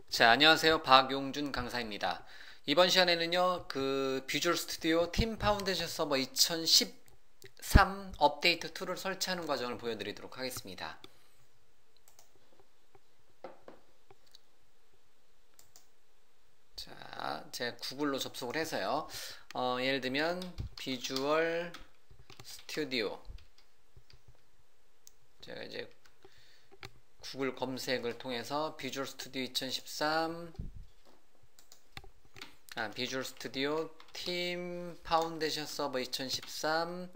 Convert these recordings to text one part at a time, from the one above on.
자, 안녕하세요. 박용준 강사입니다. 이번 시간에는요, 비주얼 스튜디오 팀 파운데이션 서버 2013 업데이트 2를 설치하는 과정을 보여드리도록 하겠습니다. 자, 제가 구글로 접속을 해서요. 예를 들면 비주얼 스튜디오. 제가 이제 구글 검색을 통해서 비주얼 스튜디오 2013 비주얼 스튜디오 팀 파운데이션 서버 2013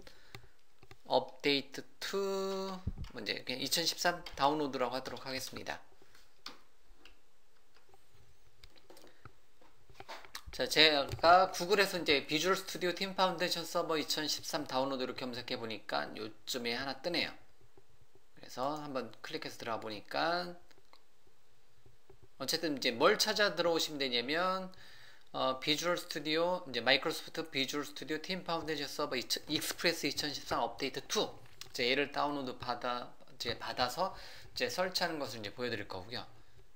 업데이트 2 먼저 2013 다운로드라고 하도록 하겠습니다. 자, 제가 구글에서 이제 비주얼 스튜디오 팀 파운데이션 서버 2013 다운로드를 검색해 보니까 요쯤에 하나 뜨네요. 그래서 한번 클릭해서 들어가 보니까 어쨌든 이제 뭘 찾아 들어오시면 되냐면 비주얼 스튜디오 이제 마이크로소프트 비주얼 스튜디오 팀 파운데이션 서버 익스프레스 2013 업데이트 2 이제 얘를 다운로드 받아서 이제 설치하는 것을 이제 보여드릴 거고요.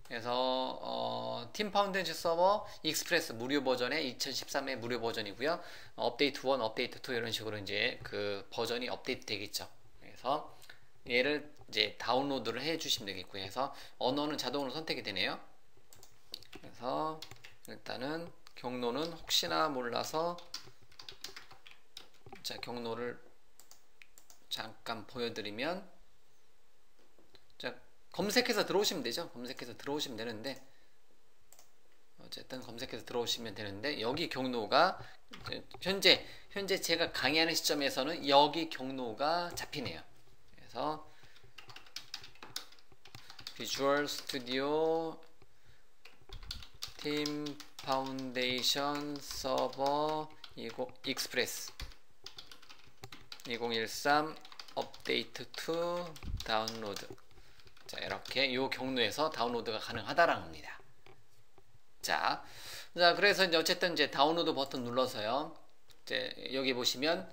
그래서 팀 파운데이션 서버 익스프레스 무료 버전의 2013의 무료 버전이고요. 업데이트 1, 업데이트 2 이런 식으로 이제 그 버전이 업데이트 되겠죠. 그래서 얘를 이제 다운로드를 해 주시면 되겠고요. 그래서 언어는 자동으로 선택이 되네요. 그래서 일단은 경로는 혹시나 몰라서 자, 경로를 잠깐 보여드리면 자, 검색해서 들어오시면 되죠. 검색해서 들어오시면 되는데 어쨌든 검색해서 들어오시면 되는데 여기 경로가 현재 제가 강의하는 시점에서는 여기 경로가 잡히네요. 그래서 비주얼 스튜디오 팀 파운데이션 서버 익스프레스 2013 업데이트 2 다운로드. 자, 이렇게 이 경로에서 다운로드가 가능하다라는 겁니다. 자, 그래서 이제 어쨌든 이제 다운로드 버튼 눌러서요. 이제 여기 보시면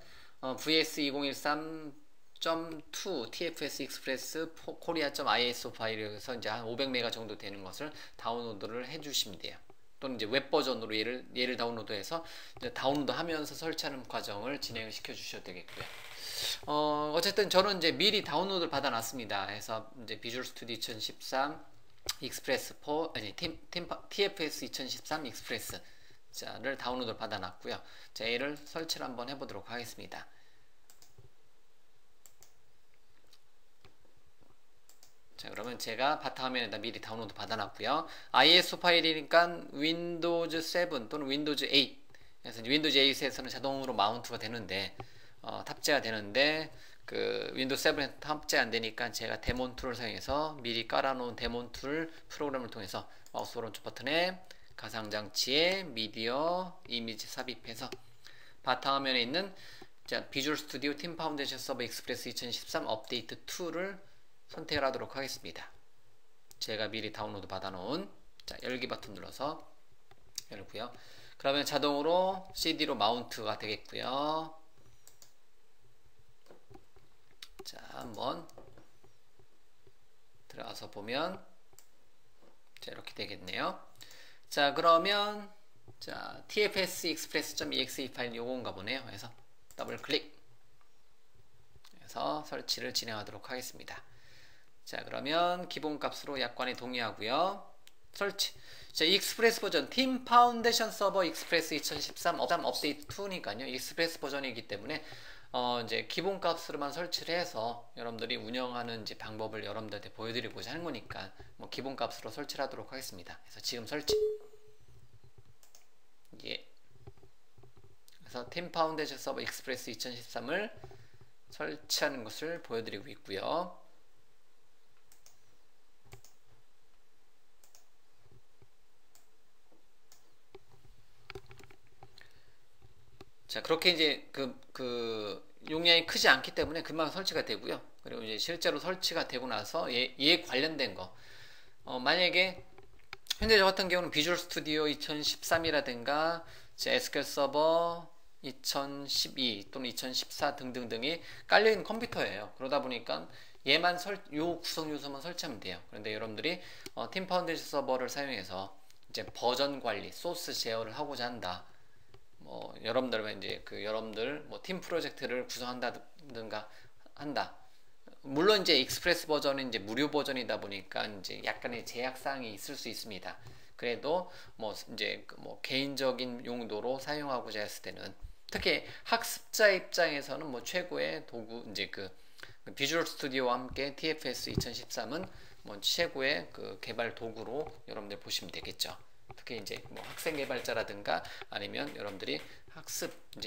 vs 2013.2 TFS 익스프레스 코리아.iso 파일에서 이제 한 500메가 정도 되는 것을 다운로드를 해주시면 돼요. 또는 이제 웹 버전으로 얘를 다운로드해서 이제 다운로드하면서 설치하는 과정을 진행을 시켜 주셔도 되겠고요. 어쨌든 저는 이제 미리 다운로드를 받아놨습니다. 해서 이제 비주얼 스튜디오 2013 익스프레스 TFS 2013 익스프레스 자를 다운로드를 받아놨고요. 자, 얘를 설치를 한번 해보도록 하겠습니다. 자, 그러면 제가 바탕화면에다 미리 다운로드 받아놨고요. ISO 파일이니까 윈도우즈 7 또는 윈도우즈 8 그래서 윈도우즈 8에서는 자동으로 마운트가 되는데 탑재가 되는데 그 윈도우 7에 탑재 안 되니까 제가 데몬 툴을 사용해서 미리 깔아놓은 데몬 툴 프로그램을 통해서 마우스 오른쪽 버튼에 가상장치에 미디어 이미지 삽입해서 바탕화면에 있는 자, 비주얼 스튜디오 팀 파운데이션 서버 익스프레스 2013 업데이트 2를 선택을 하도록 하겠습니다. 제가 미리 다운로드 받아놓은 자, 열기 버튼 눌러서 열고요. 그러면 자동으로 CD로 마운트가 되겠고요. 자, 한번 들어가서 보면 자, 이렇게 되겠네요. 자, 그러면 자, tfs express.exe 파일 요건가 보네요. 그래서 더블 클릭 해서 설치를 진행하도록 하겠습니다. 자, 그러면 기본 값으로 약관에 동의하고요. 설치. 자, 익스프레스 버전 팀 파운데이션 서버 익스프레스 2013 업데이트 2니까요. 익스프레스 버전이기 때문에 이제 기본 값으로만 설치를 해서 여러분들이 운영하는 이제 방법을 여러분들한테 보여드리고자 하는 거니까 뭐 기본 값으로 설치를 하도록 하겠습니다. 그래서 지금 설치. 예. 그래서 팀 파운데이션 서버 익스프레스 2013을 설치하는 것을 보여드리고 있고요. 자, 그렇게 이제 용량이 크지 않기 때문에 금방 설치가 되고요. 그리고 이제 실제로 설치가 되고 나서 얘 관련된 거 만약에 현재 저 같은 경우는 비주얼 스튜디오 2013이라든가 SQL 서버 2012 또는 2014 등등등이 깔려있는 컴퓨터예요. 그러다 보니까 얘만 요 구성 요소만 설치하면 돼요. 그런데 여러분들이 팀 파운데이션 서버를 사용해서 이제 버전 관리, 소스 제어를 하고자 한다. 뭐 여러분들 이제 여러분들 뭐 팀 프로젝트를 구성한다든가 한다. 물론 이제 익스프레스 버전은 이제 무료 버전이다 보니까 이제 약간의 제약 사항이 있을 수 있습니다. 그래도 뭐 이제 뭐 개인적인 용도로 사용하고자 했을 때는 특히 학습자 입장에서는 뭐 최고의 도구 이제 비주얼 스튜디오와 함께 TFS 2013은 뭐 최고의 개발 도구로 여러분들 보시면 되겠죠. 특히 이제 뭐 학생 개발자라든가 아니면 여러분들이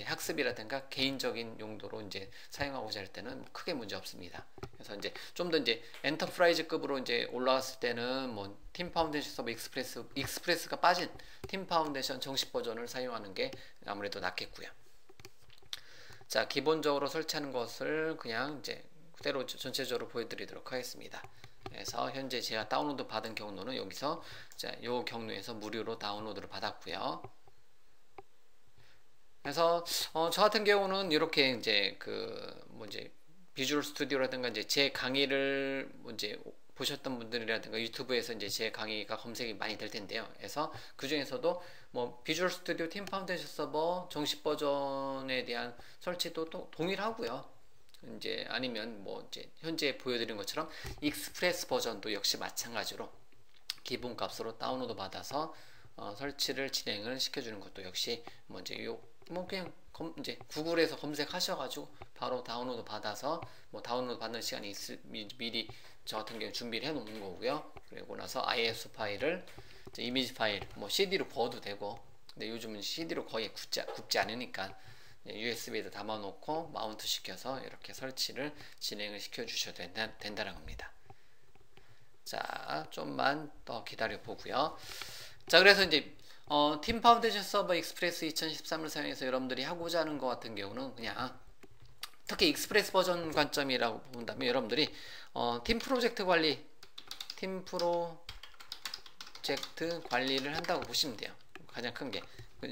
학습이라든가 개인적인 용도로 이제 사용하고자 할 때는 뭐 크게 문제 없습니다. 그래서 이제 좀 더 이제 엔터프라이즈급으로 이제 올라왔을 때는 뭐 팀 파운데이션 서버 익스프레스가 빠진 팀 파운데이션 정식 버전을 사용하는 게 아무래도 낫겠고요. 자, 기본적으로 설치하는 것을 그냥 이제 그대로 전체적으로 보여드리도록 하겠습니다. 그래서 현재 제가 다운로드 받은 경로는 여기서 요 경로에서 무료로 다운로드를 받았고요. 그래서 저 같은 경우는 이렇게 이제 비주얼 스튜디오라든가 이제 제 강의를 이제 보셨던 분들이라든가 유튜브에서 이제 제 강의가 검색이 많이 될 텐데요. 그래서 그 중에서도 뭐 비주얼 스튜디오 팀 파운데이션 서버 정식 버전에 대한 설치도 또 동일하고요. 이제 아니면 뭐 이제 현재 보여드린 것처럼 익스프레스 버전도 역시 마찬가지로 기본값으로 다운로드 받아서 설치를 진행을 시켜주는 것도 역시 뭐 이제 그냥 이제 구글에서 검색하셔가지고 바로 다운로드 받아서 뭐 다운로드 받는 시간이 미리 저 같은 경우 준비를 해 놓는 거고요. 그리고 나서 ISO 파일을 이제 이미지 파일 뭐 CD로 구워도 되고, 근데 요즘은 CD로 거의 굽지 않으니까 USB에다 담아놓고 마운트 시켜서 이렇게 설치를 진행을 시켜 주셔도 된다는 겁니다. 자, 좀만 더 기다려 보고요. 자, 그래서 이제 팀 파운데이션 서버 익스프레스 2013을 사용해서 여러분들이 하고자 하는 것 같은 경우는 그냥 특히 익스프레스 버전 관점이라고 본다면 여러분들이 팀 프로젝트 관리를 한다고 보시면 돼요. 가장 큰 게.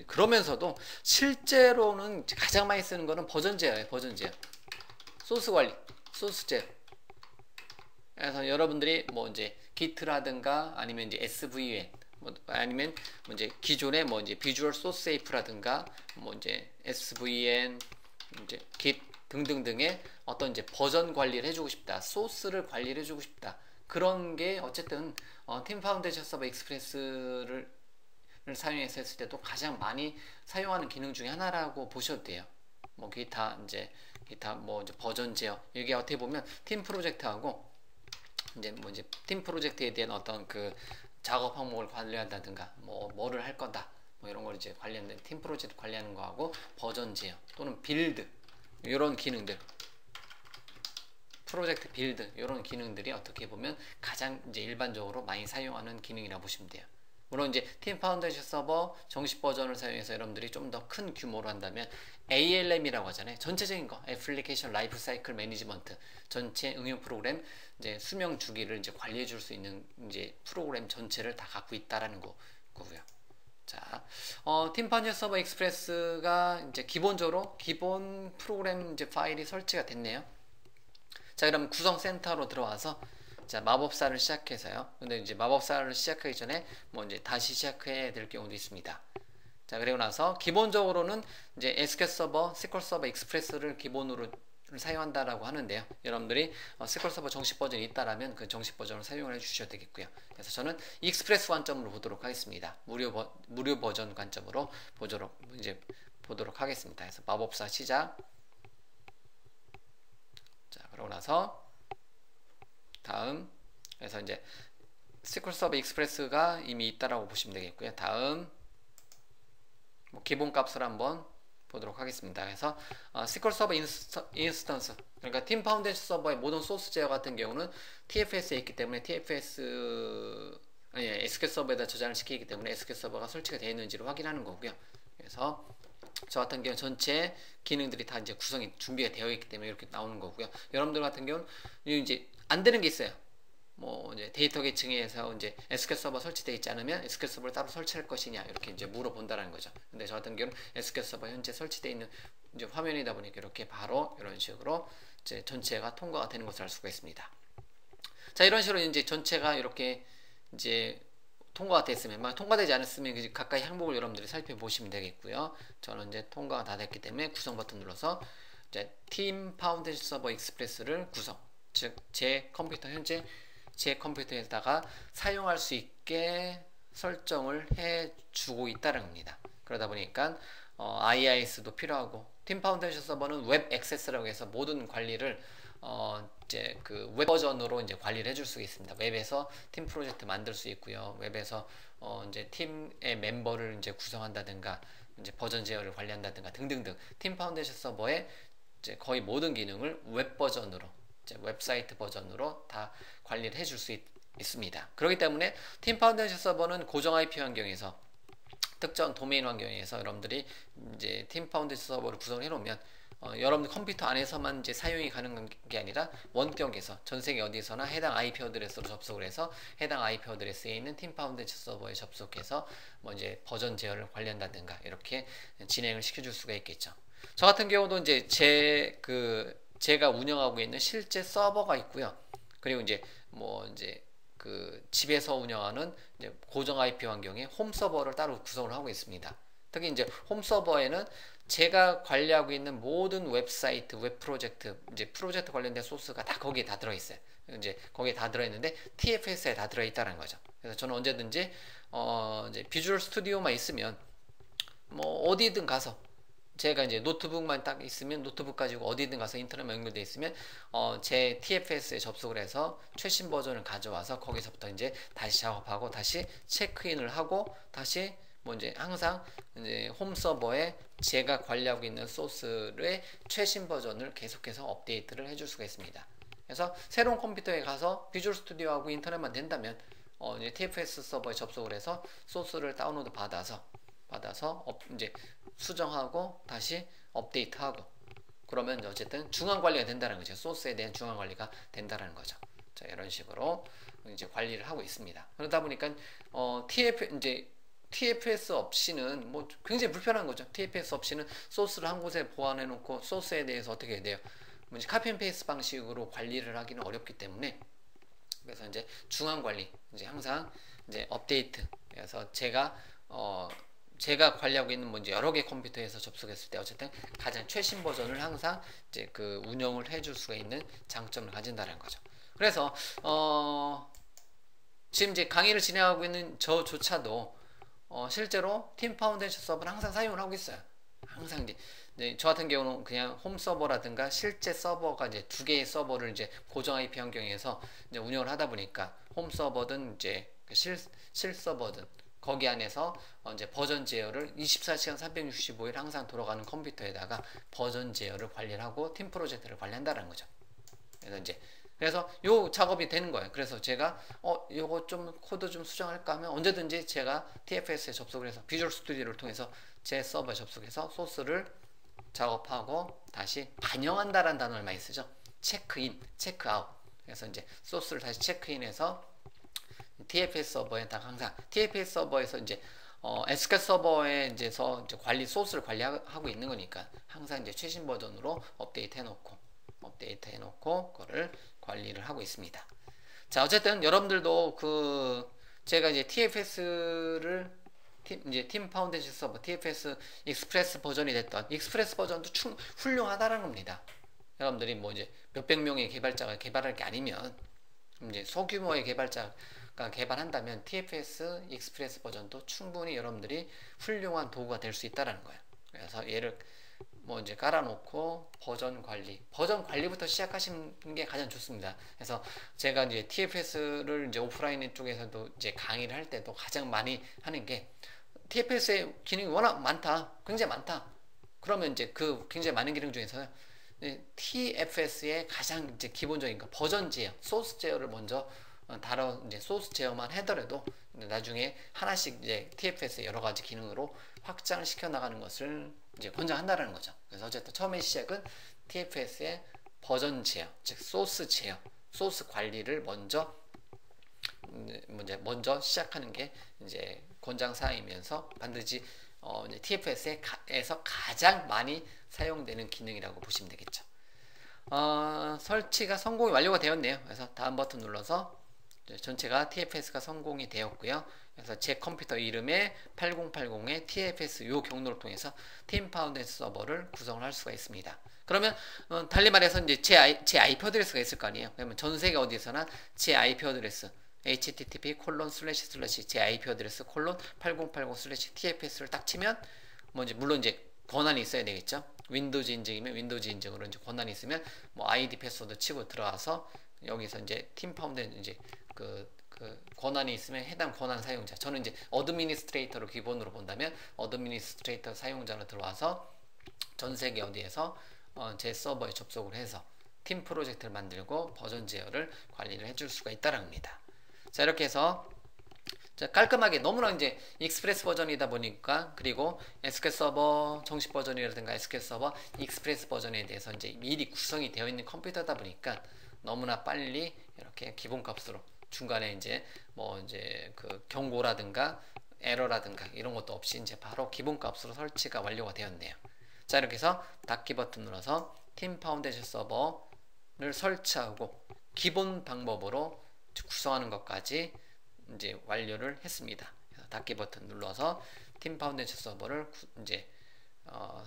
그러면서도 실제로는 가장 많이 쓰는 거는 버전 제어예요. 버전 제어. 소스 관리, 소스 제어. 그래서 여러분들이 뭐 이제 기트라든가 아니면 이제 SVN 뭐 아니면 뭐 이제 기존의 뭐 이제 비주얼 소스 세이프라든가 뭐 이제 SVN 이제 git 등등등의 어떤 이제 버전 관리를 해주고 싶다, 소스를 관리를 해주고 싶다. 그런 게 어쨌든 팀 파운데이션 서버 익스프레스를 사용해서 했을 때도 가장 많이 사용하는 기능 중에 하나라고 보셔도 돼요. 뭐 기타 뭐 이제 버전 제어, 이게 어떻게 보면 팀 프로젝트하고 이제 팀 프로젝트에 대한 어떤 작업 항목을 관리한다든가 뭐를 할 거다 뭐 이런 걸 이제 관련된 팀 프로젝트 관리하는 거하고 버전 제어 또는 빌드 이런 기능들, 프로젝트 빌드 이런 기능들이 어떻게 보면 가장 이제 일반적으로 많이 사용하는 기능이라고 보시면 돼요. 물론 이제 팀 파운데이션 서버 정식 버전을 사용해서 여러분들이 좀 더 큰 규모로 한다면 ALM이라고 하잖아요. 전체적인 거, 애플리케이션 라이프 사이클 매니지먼트, 전체 응용 프로그램 이제 수명 주기를 이제 관리해 줄 수 있는 이제 프로그램 전체를 다 갖고 있다라는 거고요. 자, 팀 파운데이션 서버 익스프레스가 이제 기본적으로 기본 프로그램 이제 파일이 설치가 됐네요. 자, 그럼 구성 센터로 들어와서 자, 마법사를 시작해서요. 근데 이제 마법사를 시작하기 전에 뭐 이제 다시 시작해야 될 경우도 있습니다. 자, 그리고 나서 기본적으로는 이제 SQL 서버, SQL 서버 익스프레스를 기본으로 사용한다라고 하는데요. 여러분들이 SQL 서버 정식 버전이 있다라면 그 정식 버전을 사용을 해 주셔도 되겠고요. 그래서 저는 익스프레스 관점으로 보도록 하겠습니다. 무료 버전 관점으로 보도록 하겠습니다. 그래서 마법사 시작. 자, 그러고 나서 다음, 그래서 이제 SQL 서버 익스프레스가 이미 있다라고 보시면 되겠고요. 다음 뭐 기본 값을 한번 보도록 하겠습니다. 그래서 SQL 서버 인스턴스, 그러니까 팀 파운데이션 서버의 모든 소스 제어 같은 경우는 TFS에 있기 때문에 SQL 서버에다 저장을 시키기 때문에 SQL 서버가 설치가 되어 있는지를 확인하는 거고요. 그래서 저 같은 경우 전체 기능들이 다 이제 구성이 준비가 되어 있기 때문에 이렇게 나오는 거고요. 여러분들 같은 경우는 이제 안 되는 게 있어요. 뭐 이제 데이터 계층에서 이제 SQL 서버 설치되어 있지 않으면 SQL 서버를 따로 설치할 것이냐 이렇게 이제 물어본다는 거죠. 근데 저 같은 경우는 SQL 서버 현재 설치되어 있는 이제 화면이다 보니까 이렇게 바로 이런 식으로 이제 전체가 통과가 되는 것을 알 수가 있습니다. 자, 이런 식으로 이제 전체가 이렇게 이제 통과가 됐으면, 막 통과되지 않았으면 가까이 항목을 여러분들이 살펴보시면 되겠고요. 저는 이제 통과가 다 됐기 때문에 구성 버튼 눌러서 이제 팀 파운데이션 서버 익스프레스를 구성, 즉 제 컴퓨터, 현재 제 컴퓨터에다가 사용할 수 있게 설정을 해주고 있다는 겁니다. 그러다 보니까 IIS도 필요하고, 팀 파운데이션 서버는 웹 액세스라고 해서 모든 관리를 이제 그 웹 버전으로 이제 관리를 해줄 수 있습니다. 웹에서 팀 프로젝트 만들 수 있고요. 웹에서 이제 팀의 멤버를 이제 구성한다든가, 이제 버전 제어를 관리한다든가 등등등, 팀 파운데이션 서버의 이제 거의 모든 기능을 웹 버전으로, 이제 웹사이트 버전으로 다 관리를 해줄 수 있습니다. 그렇기 때문에 팀 파운데이션 서버는 고정 IP 환경에서, 특정 도메인 환경에서 여러분들이 이제 팀 파운데이션 서버를 구성해 놓으면 여러분들 컴퓨터 안에서만 이제 사용이 가능한 게 아니라 원격에서 전 세계 어디서나 해당 IP 어드레스로 접속을 해서 해당 IP 어드레스에 있는 팀 파운데이션 서버에 접속해서 뭐 이제 버전 제어를 관리한다든가 이렇게 진행을 시켜줄 수가 있겠죠. 저 같은 경우도 이제 제가 운영하고 있는 실제 서버가 있고요. 그리고 이제 뭐 이제 그 집에서 운영하는 이제 고정 IP 환경에 홈 서버를 따로 구성을 하고 있습니다. 특히 이제 홈 서버에는 제가 관리하고 있는 모든 웹사이트, 웹 프로젝트, 이제 프로젝트 관련된 소스가 다 거기에 다 들어있어요. 이제 거기에 다 들어있는데 TFS에 다 들어있다는 거죠. 그래서 저는 언제든지 이제 비주얼 스튜디오만 있으면 뭐 어디든 가서, 제가 이제 노트북만 딱 있으면 노트북 가지고 어디든 가서 인터넷 연결돼 있으면 제 TFS에 접속을 해서 최신 버전을 가져와서 거기서부터 이제 다시 작업하고 다시 체크인을 하고 다시 뭐 이제 항상 이제 홈 서버에 제가 관리하고 있는 소스의 최신 버전을 계속해서 업데이트를 해줄 수가 있습니다. 그래서 새로운 컴퓨터에 가서 비주얼 스튜디오하고 인터넷만 된다면 이제 TFS 서버에 접속을 해서 소스를 다운로드 받아서 이제 수정하고 다시 업데이트하고, 그러면 어쨌든 중앙 관리가 된다는 거죠. 소스에 대한 중앙 관리가 된다는 거죠. 자, 이런 식으로 이제 관리를 하고 있습니다. 그러다 보니까 TFS 없이는 뭐 굉장히 불편한 거죠. TFS 없이는 소스를 한 곳에 보관해 놓고 소스에 대해서 어떻게 해야 돼요? 뭐 이제 카피 앤 페이스트 방식으로 관리를 하기는 어렵기 때문에, 그래서 이제 중앙 관리, 이제 항상 이제 업데이트. 그래서 제가 관리하고 있는 뭐 이제 여러 개 컴퓨터에서 접속했을 때 어쨌든 가장 최신 버전을 항상 이제 그 운영을 해줄 수가 있는 장점을 가진다는 거죠. 그래서 지금 이제 강의를 진행하고 있는 저조차도 실제로 팀 파운데이션 서버는 항상 사용을 하고 있어요. 항상 이제 저 같은 경우는 그냥 홈 서버라든가 실제 서버가 이제 두 개의 서버를 이제 고정 IP 환경에서 이제 운영을 하다 보니까 홈 서버든 이제 실 서버든 거기 안에서 이제 버전 제어를 24시간 365일 항상 돌아가는 컴퓨터에다가 버전 제어를 관리를 하고 팀 프로젝트를 관리한다는 거죠. 그래서 요 작업이 되는 거예요. 그래서 제가 요거 좀 코드 좀 수정할까 하면 언제든지 제가 TFS에 접속을 해서 비주얼 스튜디오를 통해서 제 서버에 접속해서 소스를 작업하고 다시 반영한다라는 단어를 많이 쓰죠. 체크인, 체크아웃. 그래서 이제 소스를 다시 체크인해서 TFS 서버에다가 항상 TFS 서버에서 이제 SQL 서버에 이제 소스를 관리하고 있는 거니까 항상 이제 최신 버전으로 업데이트 해놓고 그거를 관리를 하고 있습니다. 자, 어쨌든 여러분들도 제가 이제 TFS를 이제 팀 파운데이션 서버 TFS 익스프레스 버전이 됐던 익스프레스 버전도 훌륭하다는 겁니다. 여러분들이 뭐 이제 몇백 명의 개발자가 개발할 게 아니면, 이제 소규모의 개발자가 개발한다면 TFS 익스프레스 버전도 충분히 여러분들이 훌륭한 도구가 될 수 있다라는 거예요. 그래서 얘를 뭐 이제 깔아놓고 버전 관리부터 시작하시는 게 가장 좋습니다. 그래서 제가 이제 TFS를 이제 오프라인 쪽에서도 이제 강의를 할 때도 가장 많이 하는 게, TFS의 기능이 워낙 많다, 굉장히 많다. 그러면 이제 그 굉장히 많은 기능 중에서 TFS의 가장 이제 기본적인 거, 버전 제어, 소스 제어를 먼저 이제 소스 제어만 하더라도 나중에 하나씩 이제 TFS의 여러 가지 기능으로 확장을 시켜 나가는 것을 이제 권장한다는 거죠. 그래서 어쨌든 처음에 시작은 TFS의 버전 제어, 즉 소스 제어, 소스 관리를 먼저 시작하는 게 이제 권장 사항이면서 반드시 이제 TFS에서 가장 많이 사용되는 기능이라고 보시면 되겠죠. 설치가 성공이 완료가 되었네요. 그래서 다음 버튼 눌러서 전체가 TFS가 성공이 되었고요. 그래서 제 컴퓨터 이름에 8080의 TFS 요 경로를 통해서 팀 파운데이션 서버를 구성을 할 수가 있습니다. 그러면 달리 말해서 이제 제 IP 어드레스가 있을 거 아니에요. 그러면 전 세계 어디서나 제 IP 어드레스 http:// 제 IP 어드레스 8080/tfs를 딱 치면 뭐 이제 물론 이제 권한이 있어야 되겠죠. 윈도우즈 인증이면 윈도우즈 인증으로 이제 권한이 있으면 뭐 아이디 패스워드 치고 들어와서 여기서 이제 팀 파운데이션 이제 그 권한이 있으면 해당 권한 사용자, 저는 이제 어드미니스트레이터로 기본으로 본다면 어드미니스트레이터 사용자로 들어와서 전 세계 어디에서 제 서버에 접속을 해서 팀 프로젝트를 만들고 버전 제어를 관리를 해줄 수가 있다는 겁니다. 자, 이렇게 해서 자, 깔끔하게 너무나 이제 익스프레스 버전이다 보니까, 그리고 SQL 서버 정식 버전이라든가 SQL 서버 익스프레스 버전에 대해서 이제 미리 구성이 되어 있는 컴퓨터다 보니까 너무나 빨리 이렇게 기본값으로 중간에 이제 뭐 이제 그 경고라든가 에러라든가 이런 것도 없이 이제 바로 기본값으로 설치가 완료가 되었네요. 자, 이렇게 해서 닫기 버튼 눌러서 팀 파운데이션 서버를 설치하고 기본 방법으로 구성하는 것까지 이제 완료를 했습니다. 그래서 닫기 버튼 눌러서 팀 파운데이션 서버를 이제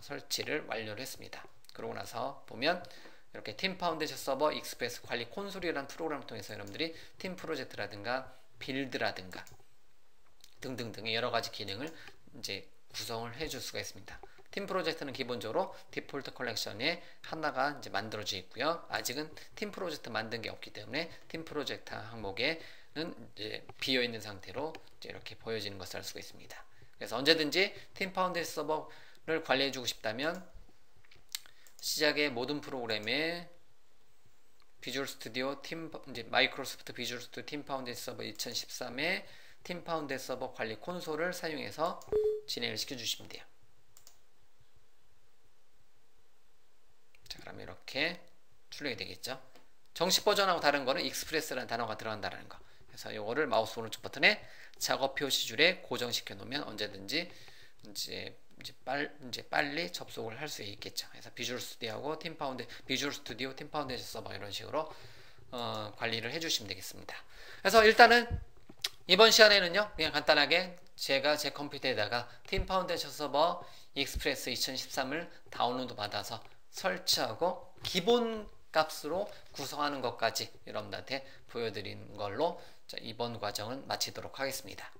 설치를 완료를 했습니다. 그러고 나서 보면 이렇게 팀 파운데이션 서버 익스프레스 관리 콘솔이라는 프로그램을 통해서 여러분들이 팀 프로젝트라든가 빌드라든가 등등등의 여러 가지 기능을 이제 구성을 해줄 수가 있습니다. 팀 프로젝트는 기본적으로 디폴트 컬렉션에 하나가 이제 만들어져 있고요. 아직은 팀 프로젝트 만든 게 없기 때문에 팀 프로젝트 항목에는 이제 비어 있는 상태로 이제 이렇게 보여지는 것을 알 수가 있습니다. 그래서 언제든지 팀 파운데이션 서버를 관리해주고 싶다면 시작의 모든 프로그램에 비주얼 스튜디오 이제 마이크로소프트 비주얼 스튜디오 팀 파운데이션 서버 2013의 팀 파운데이션 서버 관리 콘솔을 사용해서 진행을 시켜주시면 돼요. 자, 그러면 이렇게 출력이 되겠죠. 정식 버전하고 다른 거는 익스프레스라는 단어가 들어간다는 거. 그래서 이거를 마우스 오른쪽 버튼에 작업 표시줄에 고정시켜 놓으면 언제든지 이제 빨리 접속을 할 수 있겠죠. 그래서 비주얼 스튜디오하고 비주얼 스튜디오 팀 파운데이션 서버 이런 식으로 관리를 해주시면 되겠습니다. 그래서 일단은 이번 시간에는요, 그냥 간단하게 제가 제 컴퓨터에다가 팀 파운데이션 서버 익스프레스 2013을 다운로드 받아서 설치하고 기본 값으로 구성하는 것까지 여러분들한테 보여드리는 걸로 이번 과정은 마치도록 하겠습니다.